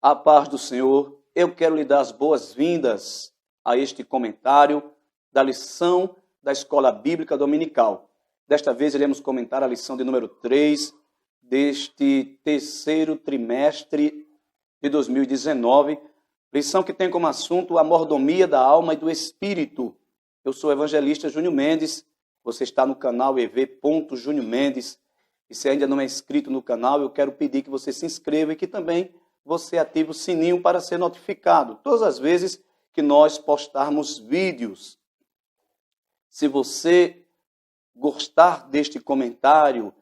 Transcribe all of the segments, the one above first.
A paz do Senhor, eu quero lhe dar as boas-vindas a este comentário da lição da Escola Bíblica Dominical. Desta vez iremos comentar a lição de número 3 deste terceiro trimestre de 2019, lição que tem como assunto a mordomia da alma e do espírito. Eu sou o evangelista Júnior Mendes, você está no canal ev.Júnior Mendes, e se ainda não é inscrito no canal, eu quero pedir que você se inscreva e que também você ative o sininho para ser notificado todas as vezes que nós postarmos vídeos. Se você gostar deste comentário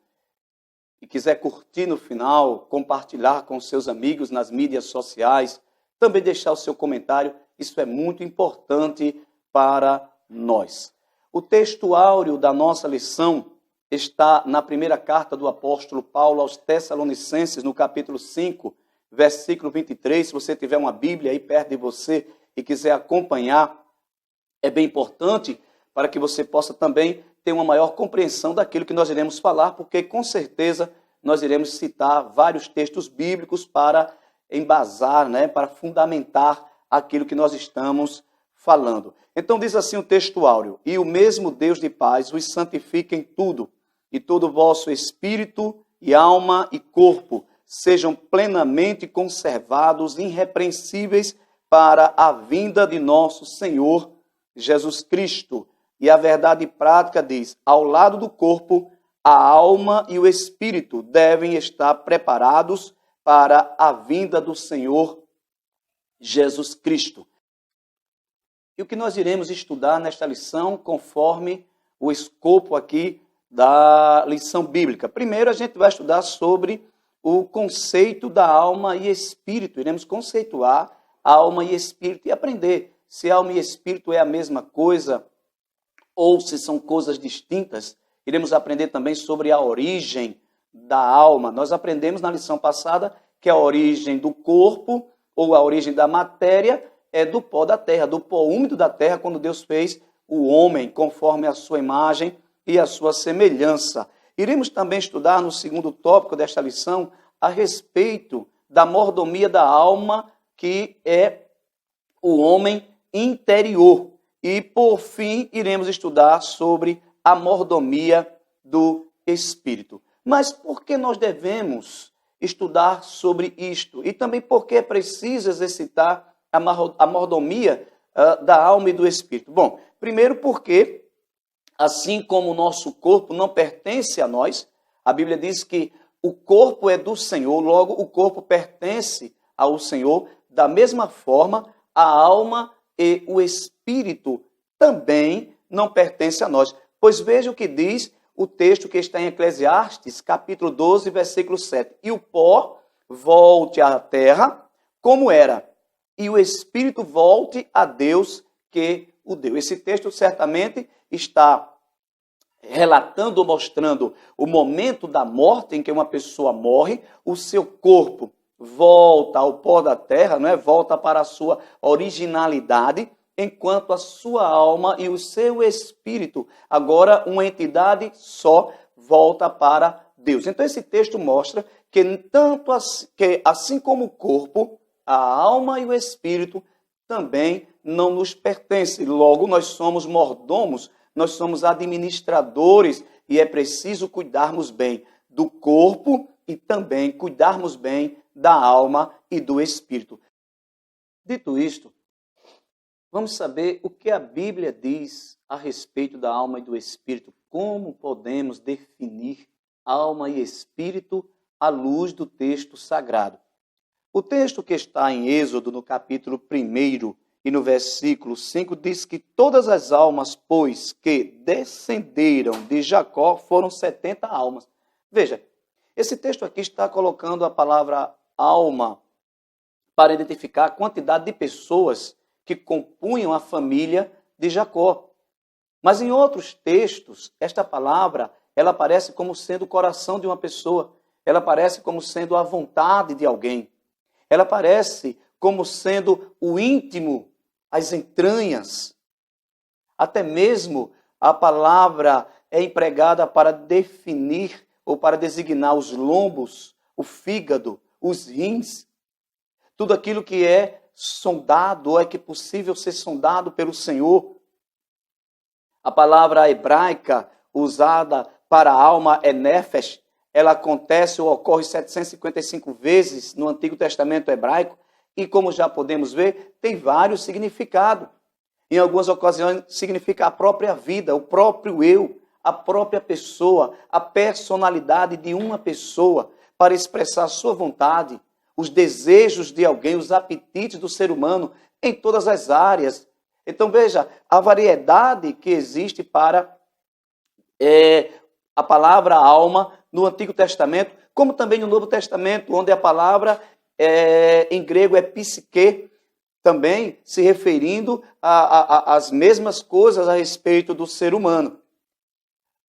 e quiser curtir no final, compartilhar com seus amigos nas mídias sociais, também deixar o seu comentário, isso é muito importante para nós. O texto áureo da nossa lição está na primeira carta do apóstolo Paulo aos Tessalonicenses, no capítulo 5, versículo 23, se você tiver uma Bíblia aí perto de você e quiser acompanhar, é bem importante para que você possa também ter uma maior compreensão daquilo que nós iremos falar, porque com certeza nós iremos citar vários textos bíblicos para embasar, para fundamentar aquilo que nós estamos falando. Então diz assim o texto áureo: e o mesmo Deus de paz os santifique em tudo, e todo o vosso espírito e alma e corpo sejam plenamente conservados, irrepreensíveis para a vinda de nosso Senhor Jesus Cristo. E a verdade prática diz: ao lado do corpo, a alma e o espírito devem estar preparados para a vinda do Senhor Jesus Cristo. E o que nós iremos estudar nesta lição, conforme o escopo aqui da lição bíblica? Primeiro, a gente vai estudar sobre o conceito da alma e espírito. Iremos conceituar alma e espírito e aprender se alma e espírito é a mesma coisa ou se são coisas distintas. Iremos aprender também sobre a origem da alma. Nós aprendemos na lição passada que a origem do corpo ou a origem da matéria é do pó da terra, do pó úmido da terra, quando Deus fez o homem conforme a sua imagem e a sua semelhança. Iremos também estudar no segundo tópico desta lição a respeito da mordomia da alma, que é o homem interior. E, por fim, iremos estudar sobre a mordomia do espírito. Mas por que nós devemos estudar sobre isto? E também por que é preciso exercitar a mordomia da alma e do espírito? Bom, primeiro porque, assim como o nosso corpo não pertence a nós, a Bíblia diz que o corpo é do Senhor, logo o corpo pertence ao Senhor. Da mesma forma, a alma e o espírito também não pertencem a nós. Pois veja o que diz o texto que está em Eclesiastes, capítulo 12, versículo 7. E o pó volte à terra como era, e o espírito volte a Deus que o deu. Esse texto certamente está relatando ou mostrando o momento da morte em que uma pessoa morre, o seu corpo volta ao pó da terra, volta para a sua originalidade, enquanto a sua alma e o seu espírito, agora uma entidade só, volta para Deus. Então esse texto mostra que assim como o corpo, a alma e o espírito também não nos pertencem. Logo, nós somos mordomos, nós somos administradores e é preciso cuidarmos bem do corpo e também cuidarmos bem da alma e do espírito. Dito isto, vamos saber o que a Bíblia diz a respeito da alma e do espírito. Como podemos definir alma e espírito à luz do texto sagrado? O texto que está em Êxodo, no capítulo 1 e no versículo 5, diz que todas as almas, pois, que descenderam de Jacó foram 70 almas. Veja, esse texto aqui está colocando a palavra alma para identificar a quantidade de pessoas que compunham a família de Jacó. Mas em outros textos, esta palavra, ela aparece como sendo o coração de uma pessoa, ela aparece como sendo a vontade de alguém, ela aparece como sendo o íntimo, as entranhas. Até mesmo a palavra é empregada para definir ou para designar os lombos, o fígado, os rins. tudo aquilo que é sondado, ou é que é possível ser sondado pelo Senhor. A palavra hebraica usada para a alma é nefesh. Ela acontece ou ocorre 755 vezes no Antigo Testamento hebraico e, como já podemos ver, tem vários significados. Em algumas ocasiões significa a própria vida, o próprio eu, a própria pessoa, a personalidade de uma pessoa para expressar a sua vontade, os desejos de alguém, os apetites do ser humano em todas as áreas. Então veja, a variedade que existe para a palavra alma no Antigo Testamento, como também no Novo Testamento, onde a palavra em grego é psique, também se referindo às mesmas coisas a respeito do ser humano.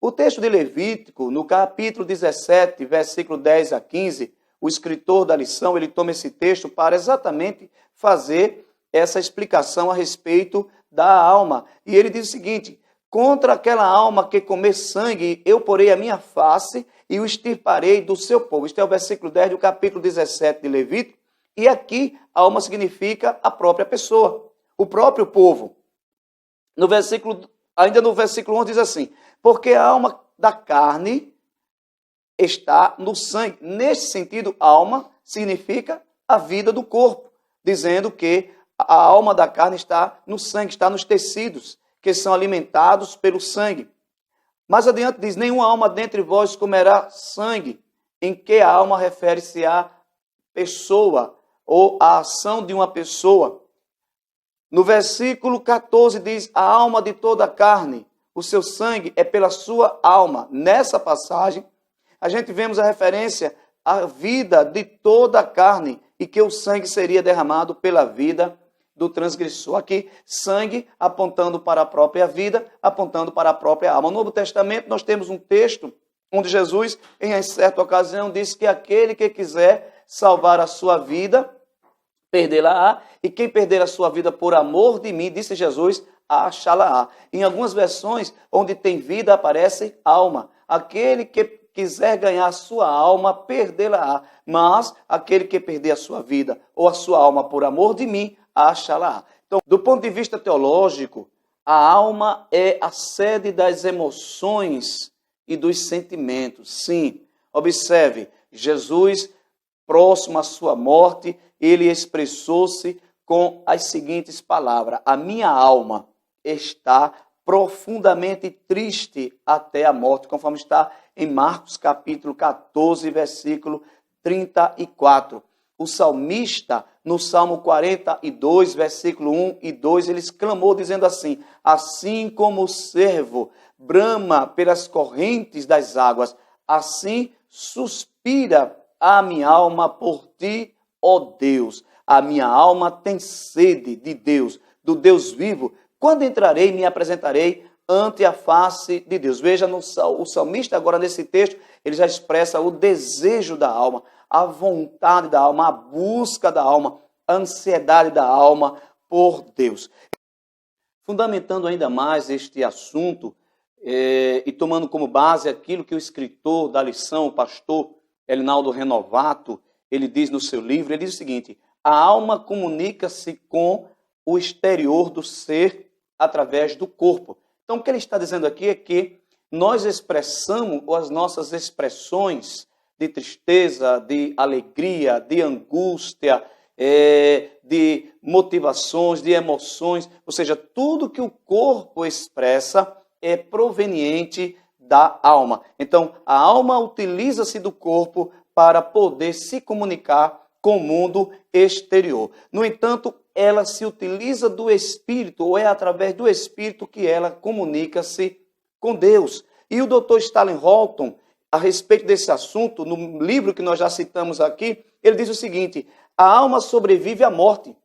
O texto de Levítico, no capítulo 17, versículo 10 a 15, o escritor da lição, ele toma esse texto para exatamente fazer essa explicação a respeito da alma. E ele diz o seguinte: contra aquela alma que comer sangue, eu porei a minha face e o extirparei do seu povo. Este é o versículo 10 do capítulo 17 de Levítico. E aqui, alma significa a própria pessoa, o próprio povo. Ainda no versículo 11 diz assim: porque a alma da carne está no sangue. Nesse sentido, alma significa a vida do corpo, dizendo que a alma da carne está no sangue, está nos tecidos, que são alimentados pelo sangue. Mais adiante diz: nenhuma alma dentre vós comerá sangue, em que a alma refere-se à pessoa, ou à ação de uma pessoa. No versículo 14 diz: a alma de toda a carne, o seu sangue é pela sua alma. Nessa passagem, a gente vemos a referência à vida de toda a carne e que o sangue seria derramado pela vida do transgressor. Aqui, sangue apontando para a própria vida, apontando para a própria alma. No Novo Testamento, nós temos um texto onde Jesus, em certa ocasião, disse que aquele que quiser salvar a sua vida, perdê-la-á, e quem perder a sua vida por amor de mim, disse Jesus, achá-la-á. Em algumas versões, onde tem vida, aparece alma. Aquele que quiser ganhar a sua alma, perdê-la-á. Mas aquele que perder a sua vida ou a sua alma por amor de mim, achá-la-á. Então, do ponto de vista teológico, a alma é a sede das emoções e dos sentimentos. Sim, observe, Jesus, próximo à sua morte, ele expressou-se com as seguintes palavras: a minha alma está profundamente triste até a morte, conforme está em Marcos capítulo 14, versículo 34. O salmista, no Salmo 42, versículo 1 e 2, ele exclamou dizendo assim: assim como o cervo brama pelas correntes das águas, assim suspira a minha alma por ti, ó Deus. A minha alma tem sede de Deus, do Deus vivo. Quando entrarei, me apresentarei ante a face de Deus. Veja, o salmista agora nesse texto, ele já expressa o desejo da alma, a vontade da alma, a busca da alma, a ansiedade da alma por Deus. Fundamentando ainda mais este assunto e tomando como base aquilo que o escritor da lição, o pastor Elinaldo Renovato, ele diz no seu livro, ele diz o seguinte: a alma comunica-se com o exterior do ser através do corpo. Então, o que ele está dizendo aqui é que nós expressamos as nossas expressões de tristeza, de alegria, de angústia, de motivações, de emoções, ou seja, tudo que o corpo expressa é proveniente da alma. Então, a alma utiliza-se do corpo para poder se comunicar com o mundo exterior. No entanto, ela se utiliza do Espírito, ou é através do Espírito que ela comunica-se com Deus. E o Dr. Stanley Horton, a respeito desse assunto, no livro que nós já citamos aqui, ele diz o seguinte: a alma sobrevive à morte,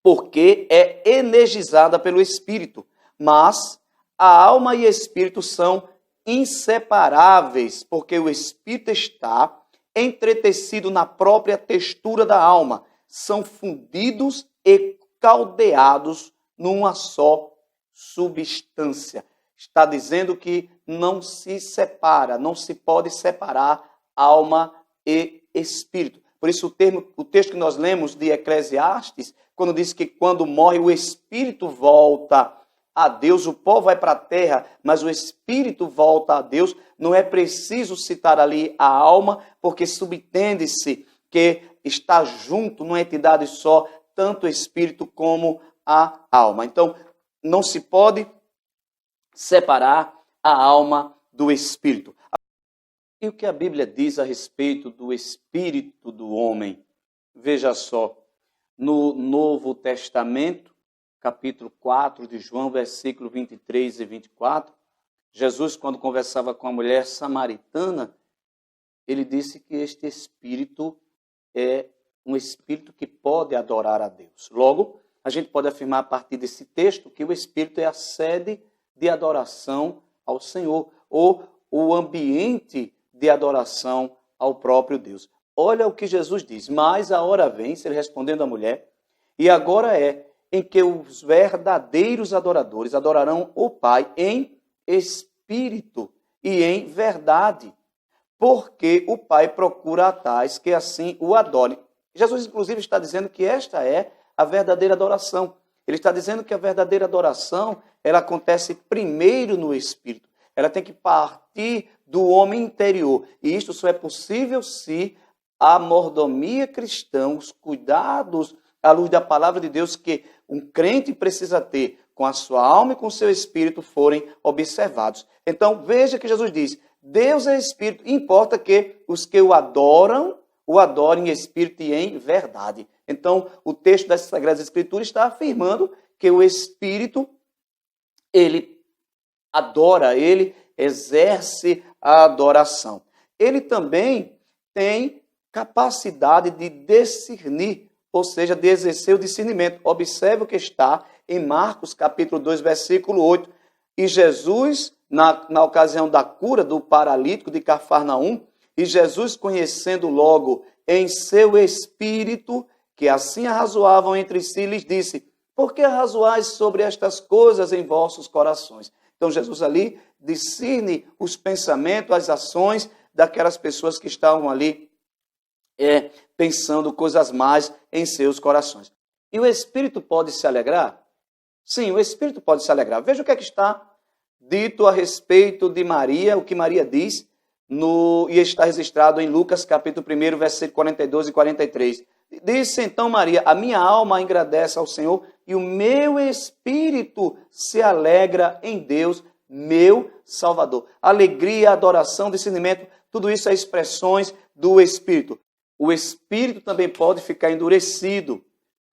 porque é energizada pelo Espírito, mas a alma e o Espírito são inseparáveis, porque o Espírito está entretecido na própria textura da alma, são fundidos e caldeados numa só substância. Está dizendo que não se separa, não se pode separar alma e espírito. Por isso o texto que nós lemos de Eclesiastes, quando diz que quando morre o espírito volta a Deus, o pó vai para a terra, mas o espírito volta a Deus, não é preciso citar ali a alma, porque subentende-se que está junto numa entidade só, tanto o espírito como a alma. Então, não se pode separar a alma do espírito. E o que a Bíblia diz a respeito do espírito do homem? Veja só, no Novo Testamento, capítulo 4 de João, versículo 23 e 24, Jesus, quando conversava com a mulher samaritana, ele disse que este espírito é um espírito que pode adorar a Deus. Logo, a gente pode afirmar a partir desse texto que o espírito é a sede de adoração ao Senhor, ou o ambiente de adoração ao próprio Deus. Olha o que Jesus diz: mas a hora vem, ele respondendo à mulher, e agora é em que os verdadeiros adoradores adorarão o Pai em espírito e em verdade, porque o Pai procura a tais que assim o adorem. Jesus, inclusive, está dizendo que esta é a verdadeira adoração. Ele está dizendo que a verdadeira adoração, ela acontece primeiro no espírito. Ela tem que partir do homem interior. E isto só é possível se a mordomia cristã, os cuidados à luz da palavra de Deus que um crente precisa ter com a sua alma e com o seu espírito forem observados. Então, veja que Jesus diz: Deus é espírito, importa que os que o adorem em espírito e em verdade. Então, o texto das Sagradas Escrituras está afirmando que o espírito, ele adora, ele exerce a adoração. Ele também tem capacidade de discernir, ou seja, de exercer o discernimento. Observe o que está em Marcos, capítulo 2, versículo 8. E Jesus, na ocasião da cura do paralítico de Cafarnaum, e Jesus, conhecendo logo em seu espírito que assim arrazoavam entre si, lhes disse: por que arrazoais sobre estas coisas em vossos corações? Então Jesus ali discerne os pensamentos, as ações daquelas pessoas que estavam ali pensando coisas más em seus corações. E o Espírito pode se alegrar? Sim, o Espírito pode se alegrar. Veja o que é que está dito a respeito de Maria, o que Maria diz, e está registrado em Lucas, capítulo 1, versículo 42 e 43. Disse então Maria: a minha alma agradece ao Senhor e o meu espírito se alegra em Deus, meu Salvador. Alegria, adoração, discernimento, tudo isso é expressões do Espírito. O Espírito também pode ficar endurecido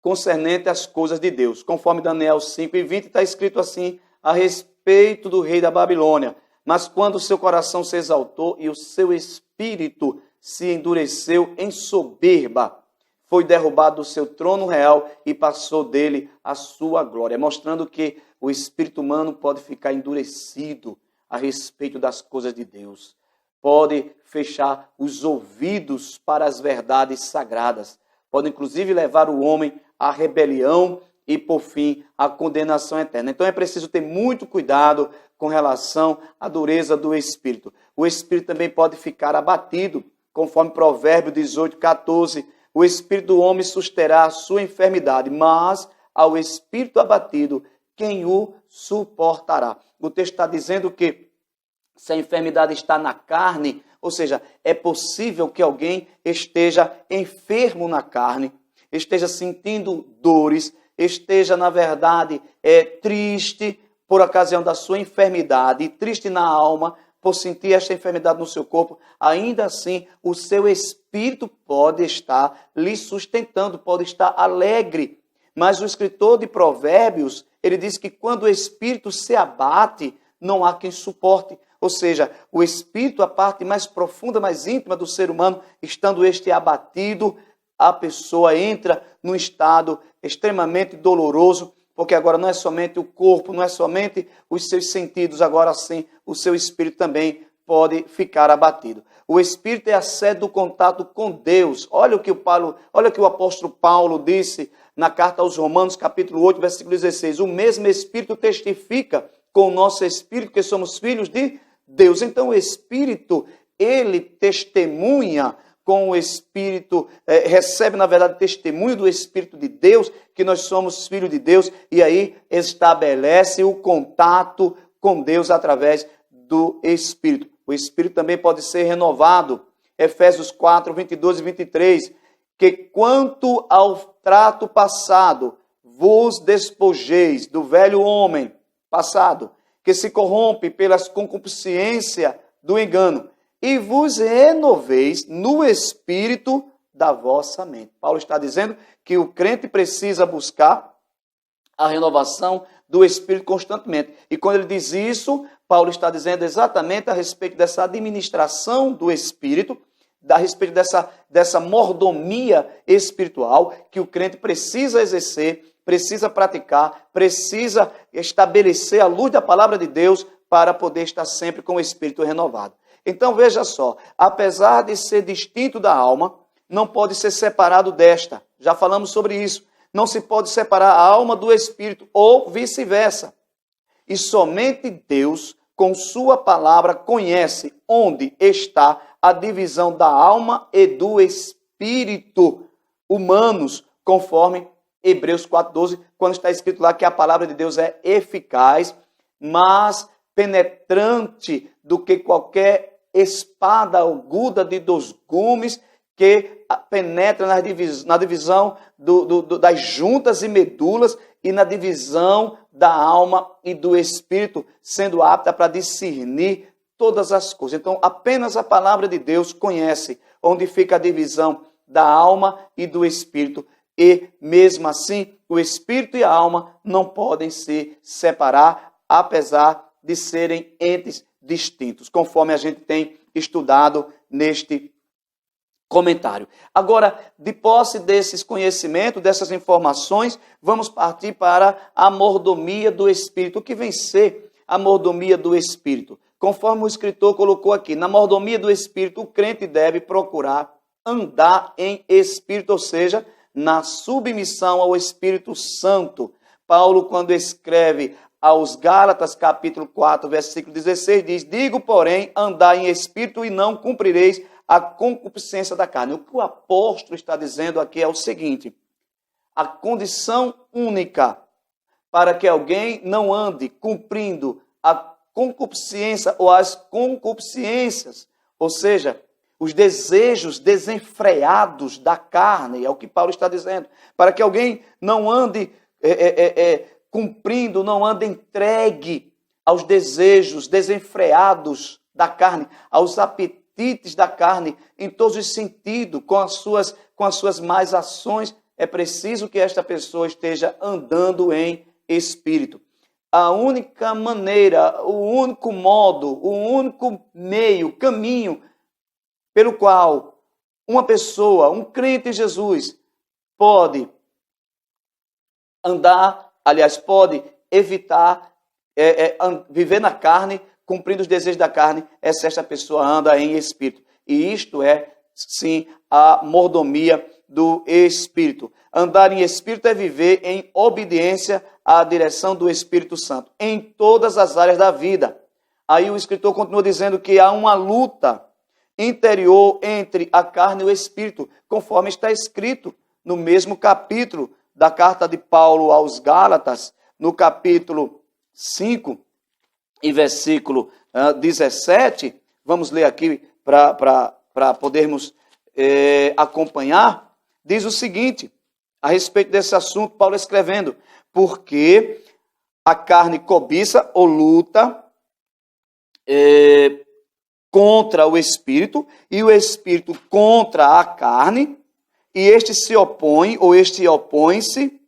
concernente às coisas de Deus. Conforme Daniel 5:20 está escrito assim a respeito do rei da Babilônia: mas quando o seu coração se exaltou e o seu espírito se endureceu em soberba, foi derrubado do seu trono real e passou dele a sua glória, mostrando que o espírito humano pode ficar endurecido a respeito das coisas de Deus. Pode fechar os ouvidos para as verdades sagradas. Pode, inclusive, levar o homem à rebelião e, por fim, à condenação eterna. Então, é preciso ter muito cuidado com relação à dureza do espírito. O espírito também pode ficar abatido, conforme Provérbio 18:14. O espírito do homem susterá a sua enfermidade, mas ao espírito abatido, quem o suportará? O texto está dizendo que se a enfermidade está na carne, ou seja, é possível que alguém esteja enfermo na carne, esteja sentindo dores, esteja, na verdade, triste por ocasião da sua enfermidade, triste na alma, por sentir esta enfermidade no seu corpo. Ainda assim, o seu espírito pode estar lhe sustentando, pode estar alegre. Mas o escritor de Provérbios, ele diz que quando o espírito se abate, não há quem suporte. Ou seja, o espírito, a parte mais profunda, mais íntima do ser humano, estando este abatido, a pessoa entra num estado extremamente doloroso, porque agora não é somente o corpo, não é somente os seus sentidos, agora sim o seu espírito também pode ficar abatido. O espírito é a sede do contato com Deus. Olha o que o apóstolo Paulo disse na carta aos Romanos, capítulo 8, versículo 16. O mesmo espírito testifica com o nosso espírito que somos filhos de Deus. Então o espírito, ele testemunha com o Espírito, recebe, na verdade, testemunho do Espírito de Deus, que nós somos filhos de Deus, e aí estabelece o contato com Deus através do Espírito. O Espírito também pode ser renovado. Efésios 4, 22 e 23, que quanto ao trato passado, vos despojeis do velho homem passado, que se corrompe pelas concupiscências do engano, e vos renoveis no espírito da vossa mente. Paulo está dizendo que o crente precisa buscar a renovação do espírito constantemente. E quando ele diz isso, Paulo está dizendo exatamente a respeito dessa administração do espírito, a respeito dessa mordomia espiritual que o crente precisa exercer, precisa praticar, precisa estabelecer à luz da palavra de Deus para poder estar sempre com o espírito renovado. Então veja só, apesar de ser distinto da alma, não pode ser separado desta. Já falamos sobre isso. Não se pode separar a alma do espírito ou vice-versa. E somente Deus, com sua palavra, conhece onde está a divisão da alma e do espírito humanos, conforme Hebreus 4:12, quando está escrito lá que a palavra de Deus é eficaz, mas penetrante do que qualquer espada aguda de 2 gumes, que penetra na divisão das juntas e medulas e na divisão da alma e do espírito, sendo apta para discernir todas as coisas. Então, apenas a palavra de Deus conhece onde fica a divisão da alma e do espírito. E, mesmo assim, o espírito e a alma não podem se separar, apesar de serem entes distintos, conforme a gente tem estudado neste comentário. Agora, de posse desses conhecimentos, dessas informações, vamos partir para a mordomia do Espírito. O que vem ser a mordomia do Espírito? Conforme o escritor colocou aqui, na mordomia do Espírito, o crente deve procurar andar em Espírito, ou seja, na submissão ao Espírito Santo. Paulo, quando escreve aos Gálatas, capítulo 4, versículo 16, diz: digo, porém, andar em Espírito e não cumprireis a concupiscência da carne. O que o apóstolo está dizendo aqui é o seguinte: a condição única para que alguém não ande cumprindo a concupiscência ou as concupiscências, ou seja, os desejos desenfreados da carne, é o que Paulo está dizendo, para que alguém não ande cumprindo, não ande entregue aos desejos desenfreados da carne, aos apetites da carne, em todos os sentidos, com as suas más ações, é preciso que esta pessoa esteja andando em espírito. A única maneira, o único modo, o único meio, caminho pelo qual uma pessoa, um crente em Jesus, pode andar, aliás, pode evitar viver na carne, cumprindo os desejos da carne, é se esta pessoa anda em espírito. E isto é, sim, a mordomia do Espírito. Andar em Espírito é viver em obediência à direção do Espírito Santo, em todas as áreas da vida. Aí o escritor continua dizendo que há uma luta interior entre a carne e o Espírito, conforme está escrito no mesmo capítulo da carta de Paulo aos Gálatas, no capítulo 5 e versículo 17, vamos ler aqui para podermos acompanhar, diz o seguinte, a respeito desse assunto, Paulo escrevendo: porque a carne cobiça ou luta contra o Espírito, e o Espírito contra a carne, e este se opõe, ou este opõe-se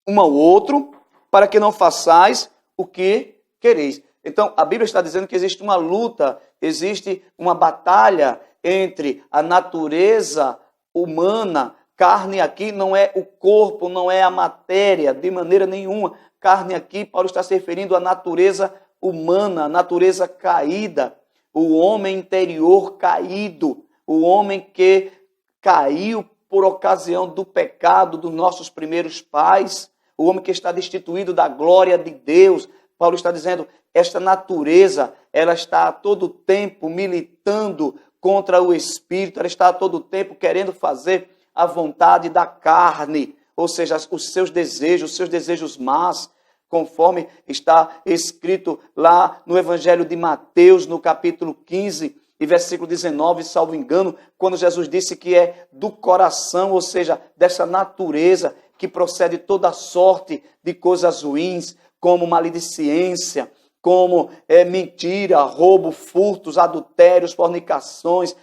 um ao outro, para que não façais o que quereis. Então, a Bíblia está dizendo que existe uma luta, existe uma batalha entre a natureza humana. Carne aqui não é o corpo, não é a matéria, de maneira nenhuma. Carne aqui, Paulo está se referindo à natureza humana, a natureza caída, o homem interior caído, o homem que caiu por ocasião do pecado dos nossos primeiros pais, o homem que está destituído da glória de Deus. Paulo está dizendo, esta natureza, ela está a todo tempo militando contra o espírito, ela está a todo tempo querendo fazer a vontade da carne, ou seja, os seus desejos más, conforme está escrito lá no Evangelho de Mateus, no capítulo 15, e versículo 19, salvo engano, quando Jesus disse que é do coração, ou seja, dessa natureza que procede toda sorte de coisas ruins, como maledicência, como mentira, roubo, furtos, adultérios, fornicações,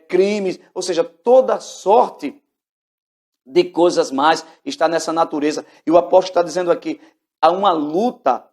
crimes, ou seja, toda sorte de coisas mais está nessa natureza. E o apóstolo está dizendo aqui, há uma luta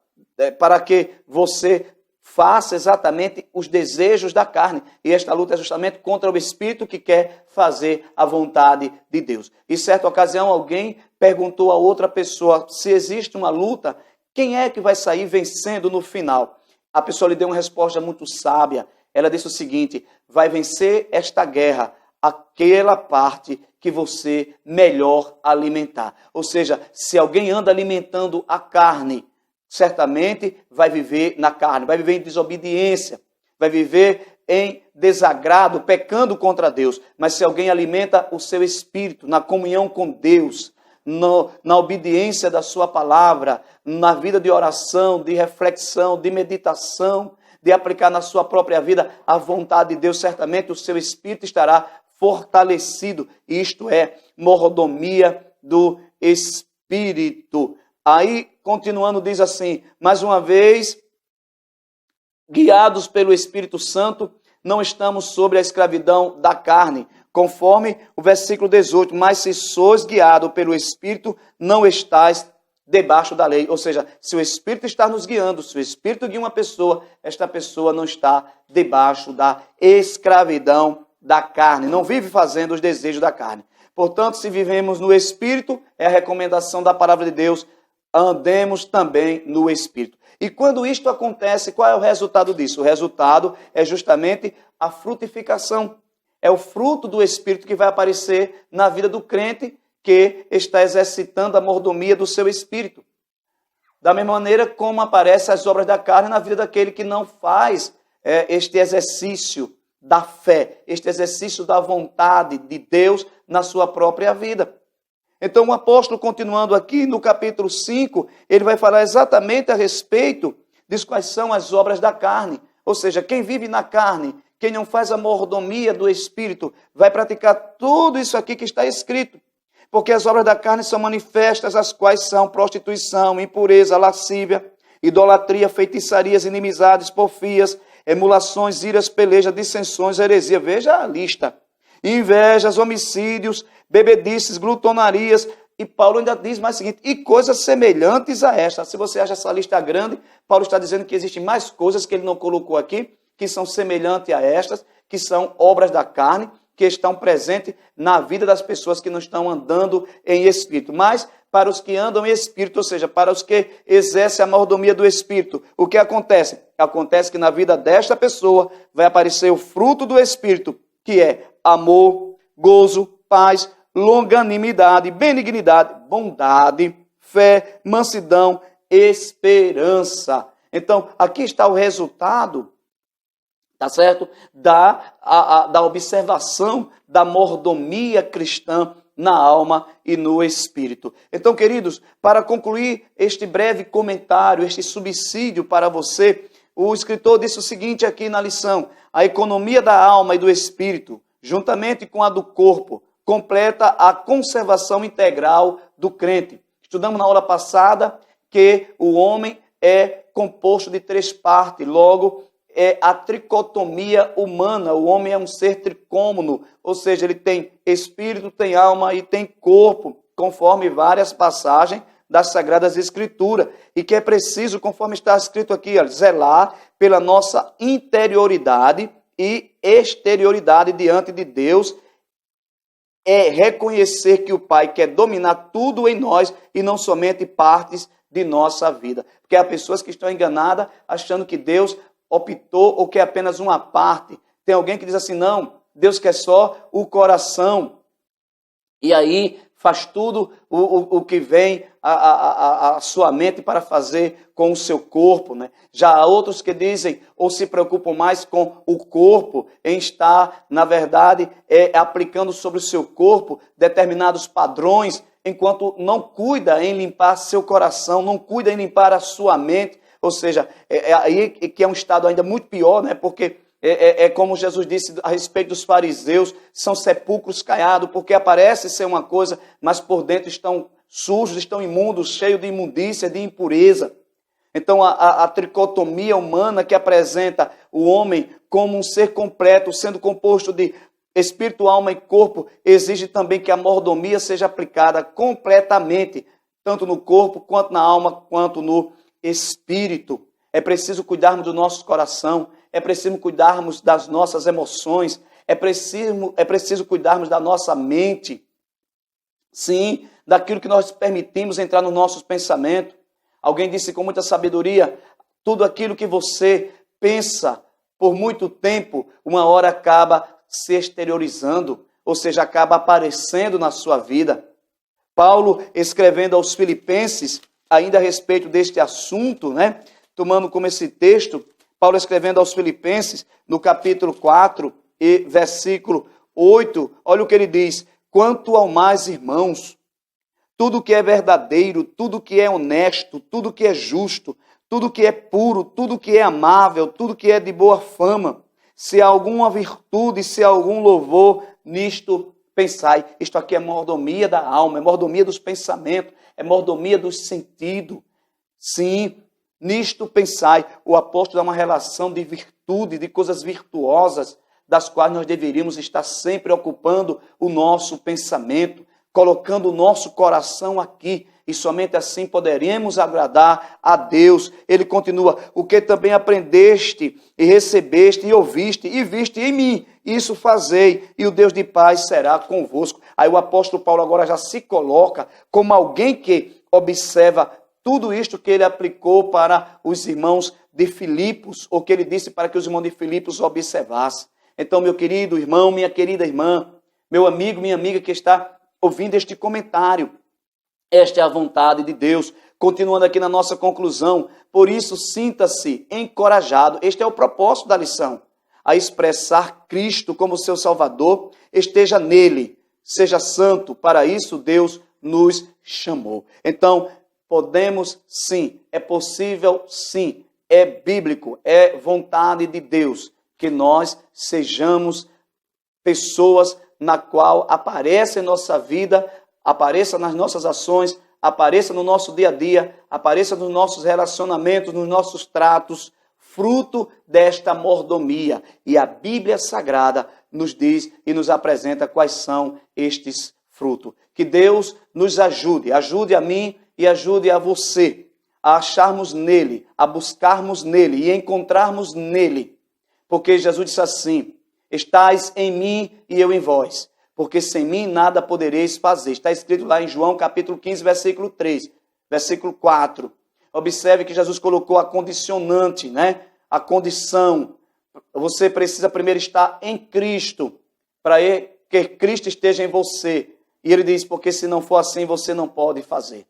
para que você faça exatamente os desejos da carne. E esta luta é justamente contra o espírito que quer fazer a vontade de Deus. E certa ocasião alguém perguntou a outra pessoa, se existe uma luta, quem é que vai sair vencendo no final? A pessoa lhe deu uma resposta muito sábia. Ela disse o seguinte, vai vencer esta guerra aquela parte que você melhor alimentar. Ou seja, se alguém anda alimentando a carne, certamente vai viver na carne, vai viver em desobediência, vai viver em desagrado, pecando contra Deus. Mas se alguém alimenta o seu espírito na comunhão com Deus, na obediência da sua palavra, na vida de oração, de reflexão, de meditação, de aplicar na sua própria vida a vontade de Deus, certamente o seu espírito estará fortalecido. Isto é mordomia do espírito. Aí, continuando, diz assim, mais uma vez, guiados pelo Espírito Santo, não estamos sobre a escravidão da carne, conforme o versículo 18, mas se sois guiado pelo Espírito, não estais debaixo da lei. Ou seja, se o Espírito está nos guiando, se o Espírito guia uma pessoa, esta pessoa não está debaixo da escravidão da carne, não vive fazendo os desejos da carne. Portanto, se vivemos no Espírito, é a recomendação da palavra de Deus, andemos também no Espírito. E quando isto acontece, qual é o resultado disso? O resultado é justamente a frutificação. É o fruto do Espírito que vai aparecer na vida do crente que está exercitando a mordomia do seu espírito. Da mesma maneira como aparecem as obras da carne na vida daquele que não faz este exercício da fé, este exercício da vontade de Deus na sua própria vida. Então o apóstolo, continuando aqui no capítulo 5, ele vai falar exatamente a respeito de quais são as obras da carne. Ou seja, quem vive na carne, quem não faz a mordomia do Espírito, vai praticar tudo isso aqui que está escrito. Porque as obras da carne são manifestas, as quais são prostituição, impureza, lascívia, idolatria, feitiçarias, inimizades, porfias, emulações, iras, pelejas, dissensões, heresia. Veja a lista. Invejas, homicídios, bebedices, glutonarias. E Paulo ainda diz mais o seguinte, e coisas semelhantes a esta. Se você acha essa lista grande, Paulo está dizendo que existem mais coisas que ele não colocou aqui, que são semelhantes a estas, que são obras da carne, que estão presentes na vida das pessoas que não estão andando em espírito. Mas para os que andam em espírito, ou seja, para os que exercem a mordomia do espírito, o que acontece? Acontece que na vida desta pessoa vai aparecer o fruto do espírito, que é amor, gozo, paz, longanimidade, benignidade, bondade, fé, mansidão, esperança. Então, aqui está o resultado, tá certo? Da observação da mordomia cristã na alma e no espírito. Então, queridos, para concluir este breve comentário, este subsídio para você, o escritor disse o seguinte aqui na lição: a economia da alma e do espírito, juntamente com a do corpo, completa a conservação integral do crente. Estudamos na aula passada que o homem é composto de 3 partes, logo é a tricotomia humana. O homem é um ser tricômono, ou seja, ele tem espírito, tem alma e tem corpo, conforme várias passagens das Sagradas Escrituras, e que é preciso, conforme está escrito aqui, zelar pela nossa interioridade e exterioridade diante de Deus, é reconhecer que o Pai quer dominar tudo em nós e não somente partes de nossa vida. Porque há pessoas que estão enganadas achando que Deus optou ou quer apenas uma parte. Tem alguém que diz assim, não, Deus quer só o coração. E aí faz tudo o que vem à sua mente para fazer com o seu corpo, né? Já há outros que dizem, ou se preocupam mais com o corpo, em estar, na verdade, aplicando sobre o seu corpo determinados padrões, enquanto não cuida em limpar seu coração, não cuida em limpar a sua mente, ou seja, aí que é um estado ainda muito pior, né? Porque como Jesus disse a respeito dos fariseus, são sepulcros caiados, porque aparece ser uma coisa, mas por dentro estão sujos, estão imundos, cheios de imundícia, de impureza. Então a tricotomia humana que apresenta o homem como um ser completo, sendo composto de espírito, alma e corpo, exige também que a mordomia seja aplicada completamente, tanto no corpo, quanto na alma, quanto no espírito. É preciso cuidarmos do nosso coração, é preciso cuidarmos das nossas emoções, é preciso cuidarmos da nossa mente, sim, daquilo que nós permitimos entrar nos nossos pensamentos. Alguém disse com muita sabedoria, tudo aquilo que você pensa por muito tempo, uma hora acaba se exteriorizando, ou seja, acaba aparecendo na sua vida. Paulo, escrevendo aos Filipenses, ainda a respeito deste assunto, né? Tomando como esse texto, Paulo escrevendo aos Filipenses, no capítulo 4 e versículo 8, olha o que ele diz: quanto ao mais, irmãos, tudo que é verdadeiro, tudo que é honesto, tudo que é justo, tudo que é puro, tudo que é amável, tudo que é de boa fama, se há alguma virtude, se há algum louvor, nisto pensai. Isto aqui é mordomia da alma, é mordomia dos pensamentos, é mordomia dos sentidos. Sim, nisto pensai. O apóstolo dá uma relação de virtude, de coisas virtuosas, das quais nós deveríamos estar sempre ocupando o nosso pensamento, colocando o nosso coração aqui, e somente assim poderemos agradar a Deus. Ele continua, o que também aprendeste, e recebeste, e ouviste, e viste em mim, isso fazei, e o Deus de paz será convosco. Aí o apóstolo Paulo agora já se coloca como alguém que observa tudo isto que ele aplicou para os irmãos de Filipos, ou que ele disse para que os irmãos de Filipos observassem. Então, meu querido irmão, minha querida irmã, meu amigo, minha amiga que está ouvindo este comentário, esta é a vontade de Deus. Continuando aqui na nossa conclusão, por isso sinta-se encorajado, este é o propósito da lição, a expressar Cristo como seu Salvador, esteja nele, seja santo, para isso Deus nos chamou. Então, podemos sim, é possível sim, é bíblico, é vontade de Deus que nós sejamos pessoas na qual aparece em nossa vida, apareça nas nossas ações, apareça no nosso dia a dia, apareça nos nossos relacionamentos, nos nossos tratos, fruto desta mordomia. E a Bíblia Sagrada nos diz e nos apresenta quais são estes frutos. Que Deus nos ajude, ajude a mim e ajude a você a acharmos nele, a buscarmos nele e encontrarmos nele. Porque Jesus disse assim, estais em mim e eu em vós, porque sem mim nada podereis fazer. Está escrito lá em João capítulo 15, versículo 3, versículo 4. Observe que Jesus colocou a condicionante, né? A condição. Você precisa primeiro estar em Cristo, para que Cristo esteja em você. E ele diz, porque se não for assim, você não pode fazer.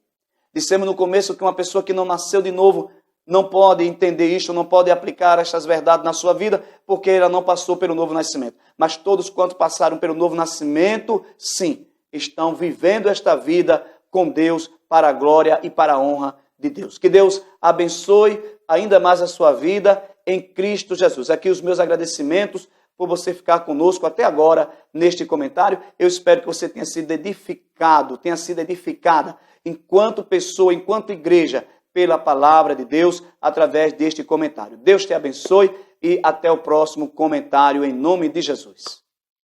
Dissemos no começo que uma pessoa que não nasceu de novo não pode entender isto, não pode aplicar estas verdades na sua vida, porque ela não passou pelo novo nascimento. Mas todos quantos passaram pelo novo nascimento, sim, estão vivendo esta vida com Deus para a glória e para a honra de Deus. Que Deus abençoe ainda mais a sua vida em Cristo Jesus. Aqui os meus agradecimentos por você ficar conosco até agora neste comentário. Eu espero que você tenha sido edificado, tenha sido edificada enquanto pessoa, enquanto igreja, pela palavra de Deus, através deste comentário. Deus te abençoe e até o próximo comentário, em nome de Jesus.